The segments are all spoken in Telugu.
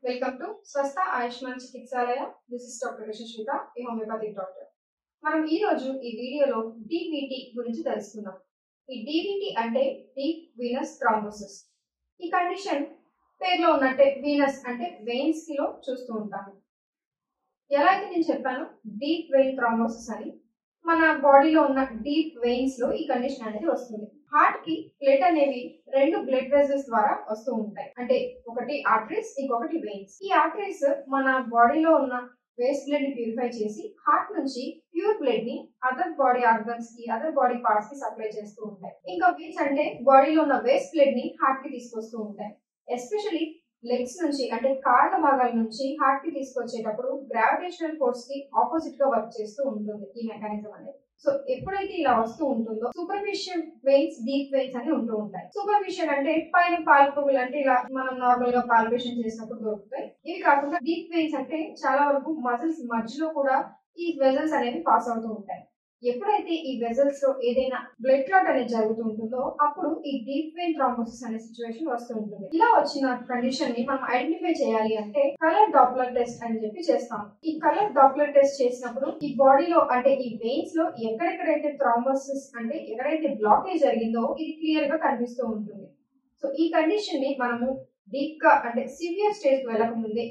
Welcome to Swasth Ayushman Chikitsalaya. This is doctor Yashaswita, a homeopathic doctor. మనం ఈ రోజు ఈ వీడియోలో డివిటి గురించి తెలుసుకుందాం. ఈ డివిటి అంటే డీప్ వీనస్ థ్రాంబోసిస్. ఈ కండిషన్ పేరులో ఉన్నట్టే వీనస్ అంటే వెయిన్స్ లో చూస్తూ ఉంటాము. ఎలా అయితే నేను చెప్పాను డీప్ వెయిన్ థ్రాంబోసిస్ అని, మన బాడీలో ఉన్న డీప్ వెయిన్స్ లో ఈ కండిషన్ అనేది వస్తుంది. హార్ట్ కి బ్లడ్ అనేవి రెండు బ్లడ్ వెజల్స్ ద్వారా వస్తూ ఉంటాయి. అంటే ఒకటి ఆర్టరీస్, ఇంకొకటి వెయిన్స్. ఈ ఆర్టరీస్ మన బాడీలో ఉన్న వేస్ట్ బ్లడ్ ని ప్యూరిఫై చేసి హార్ట్ నుంచి ప్యూర్ బ్లడ్ ని అదర్ బాడీ ఆర్గన్స్ కి, అదర్ బాడీ పార్ట్స్ కి సప్లై చేస్తూ ఉంటాయి. ఇంకా వెయిన్స్ అంటే బాడీలో ఉన్న వేస్ట్ బ్లడ్ ని హార్ట్ కి తీసుకొస్తూ ఉంటాయి. ఎస్పెషలీ లెగ్స్ నుంచి అంటే కాళ్ళ భాగాల నుంచి హార్ట్ కి తీసుకొచ్చేటప్పుడు గ్రావిటేషనల్ ఫోర్స్ కి ఆపోజిట్ గా వర్క్ చేస్తూ ఉంటుంది ఈ మెకానిజం అనేది. సో ఎప్పుడైతే ఇలా వస్తూ ఉంటుందో సూపర్ఫిషియల్ వెయిన్స్, డీప్ వెయిన్స్ అని ఉంటూ ఉంటాయి. సూపర్ఫిషియల్ అంటే పైన పాల్పులు, అంటే ఇలా మనం నార్మల్ గా పాల్పేషన్ చేసినప్పుడు దొరుకుతాయి. ఇవి కాకుండా డీప్ వెయిన్స్ అంటే చాలా వరకు మజిల్స్ మధ్యలో కూడా ఈ వెజల్స్ అనేవి పాస్ అవుతూ ఉంటాయి. ఎప్పుడైతే ఈ వెజల్స్ లో ఏదైనా బ్లడ్ క్లాట్ అనేది జరుగుతూ ఉంటుందో అప్పుడు ఈ డీప్ వెయిన్ థ్రాంబోసిస్ అనే సిచ్యువేషన్ వస్తూ ఉంటుంది. ఇలా వచ్చిన కండిషన్ ని మనం ఐడెంటిఫై చేయాలి అంటే కలర్ డాప్లర్ టెస్ట్ అని చెప్పి చేస్తాం. ఈ కలర్ డాప్లర్ టెస్ట్ చేసినప్పుడు ఈ బాడీలో అంటే ఈ వెయిన్స్ లో ఎక్కడెక్కడైతే థ్రాంబోసిస్ అంటే ఎక్కడైతే బ్లాకేజ్ జరిగిందో ఇది క్లియర్ గా కనిపిస్తూ ఉంటుంది. సో ఈ కండిషన్ ని మనము డీప్ గా అంటే సివియర్ స్టేజ్ కి వెళ్ళక ముందే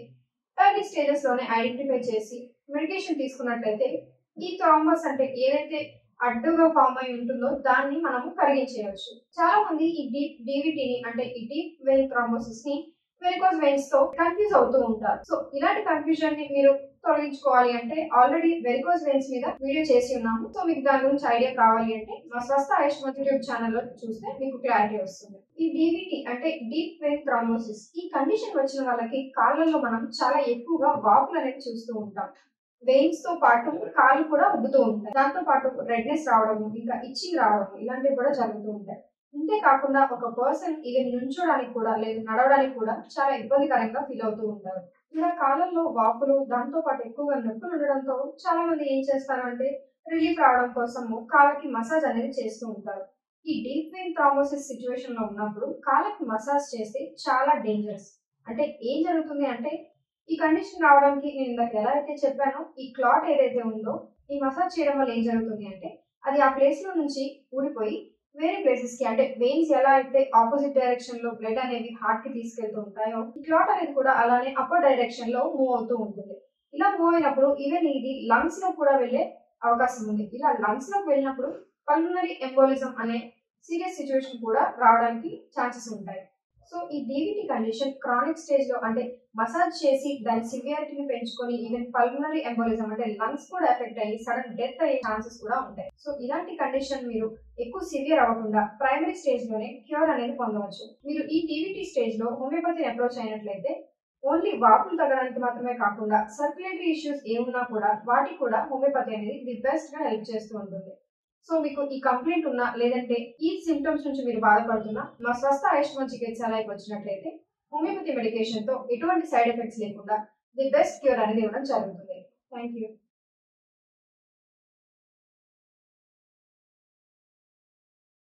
ఎర్లీ స్టేజెస్ లోనే ఐడెంటిఫై చేసి మెడికేషన్ తీసుకున్నట్లయితే ఈ థ్రాంబస్ అంటే ఏదైతే అడ్డుగా ఫామ్ అయి ఉంటుందో దాన్ని మనము కరిగించేయవచ్చు. చాలా మంది ఈ డివిటిని అంటే ఈ డీప్ వెయిన్ థ్రాంబోసిస్ ని వెరికోస్ వెయిన్స్ తో కన్ఫ్యూజ్ అవుతూ ఉంటారు. సో ఇలాంటి కన్ఫ్యూజన్ ని మీరు తొలగించుకోవాలి అంటే ఆల్రెడీ వెరికోస్ వెయిన్స్ మీద వీడియో చేసి ఉన్నాము. సో మీకు దాని గురించి ఐడియా కావాలి అంటే మా స్వస్థ ఆయుష్మాన్ యూట్యూబ్ ఛానల్ లో చూస్తే మీకు క్లారిటీ వస్తుంది. ఈ డివిటి అంటే డీప్ వెయిన్ థ్రాంబోసిస్ ఈ కండిషన్ వచ్చిన వాళ్ళకి కాళ్ళల్లో మనం చాలా ఎక్కువగా వాపులు అనేది చూస్తూ ఉంటాం. వెయిన్స్ తో పాటు కాళ్ళు కూడా ఉబ్బుతూ ఉంటాయి. దాంతో పాటు రెడ్నెస్ రావడము, ఇంకా ఇచ్చింగ్ రావడము ఇలాంటివి కూడా జరుగుతూ ఉంటాయి. ఇంతే కాకుండా ఒక పర్సన్ ఈవెన్ నుంచోడానికి కూడా లేదు నడవడానికి కూడా చాలా ఇబ్బందికరంగా ఫీల్ అవుతూ ఉంటారు. ఇలా కాళ్ళల్లో వాపులు, దాంతో పాటు ఎక్కువగా నొప్పులు ఉండడంతో చాలా మంది ఏం చేస్తారు అంటే రిలీఫ్ రావడం కోసము కాళ్ళకి మసాజ్ అనేది చేస్తూ ఉంటారు. ఈ డీప్ వెయిన్ థ్రాంబోసిస్ సిచ్యువేషన్ లో ఉన్నప్పుడు కాళ్ళకి మసాజ్ చేస్తే చాలా డేంజరస్. అంటే ఏం జరుగుతుంది అంటే ఈ కండిషన్ రావడానికి నేను ఇందాక ఎలా అయితే చెప్పానో ఈ క్లాట్ ఏదైతే ఉందో ఈ మసాజ్ చేయడం వల్ల ఏం జరుగుతుంది అంటే అది ఆ ప్లేస్ లో నుంచి ఊడిపోయి వేరే ప్లేసెస్ కి అంటే వెయిన్స్ ఎలా అయితే ఆపోజిట్ డైరెక్షన్ లో బ్లడ్ అనేది హార్ట్ కి తీసుకెళ్తూ ఉంటాయో ఈ క్లాట్ అనేది కూడా అలానే అప్పర్ డైరెక్షన్ లో మూవ్ అవుతూ ఉంటుంది. ఇలా మూవ్ అయినప్పుడు ఈవెన్ ఇది లంగ్స్ లో కూడా వెళ్లే అవకాశం ఉంది. ఇలా లంగ్స్ లోకి వెళ్ళినప్పుడు పల్మనరీ ఎంబోలిజం అనే సీరియస్ సిచ్యువేషన్ కూడా రావడానికి ఛాన్సెస్ ఉంటాయి. సో ఈ డివిటి కండిషన్ క్రానిక్ స్టేజ్ లో అంటే మసాజ్ చేసి దాని సివియారిటీని పెంచుకొని ఈవెన్ పల్మనరీ ఎంబోలిజం అంటే లంగ్స్ కూడా ఎఫెక్ట్ అయ్యి సడన్ డెత్ అయ్యే ఛాన్సెస్ కూడా ఉంటాయి. సో ఇలాంటి కండిషన్ మీరు ఎక్కువ సివియర్ అవ్వకుండా ప్రైమరీ స్టేజ్ లోనే క్యూర్ అనేది పొందవచ్చు. మీరు ఈ డివిటి స్టేజ్ లో హోమియోపతిని అప్రోచ్ అయినట్లయితే ఓన్లీ వాపులు తగ్గడానికి మాత్రమే కాకుండా సర్క్యులేటరీ ఇష్యూస్ ఏమున్నా కూడా వాటికి కూడా హోమియోపతి అనేది ది బెస్ట్ గా హెల్ప్ చేస్తూ ఉంటుంది. సో మీకు ఈ కంప్లైంట్ ఉన్నా లేదంటే ఈ సిమ్టమ్స్ నుంచి మీరు బాధపడుతున్నా మా స్వస్థ ఆయుష్మాన్ చికిత్సాలయకు వచ్చినట్లయితే హోమియోపతి మెడికేషన్ తో ఎటువంటి సైడ్ ఎఫెక్ట్స్ లేకుండా ది బెస్ట్ క్యూర్ అనేది ఇవ్వడం జరుగుతుంది. Thank you.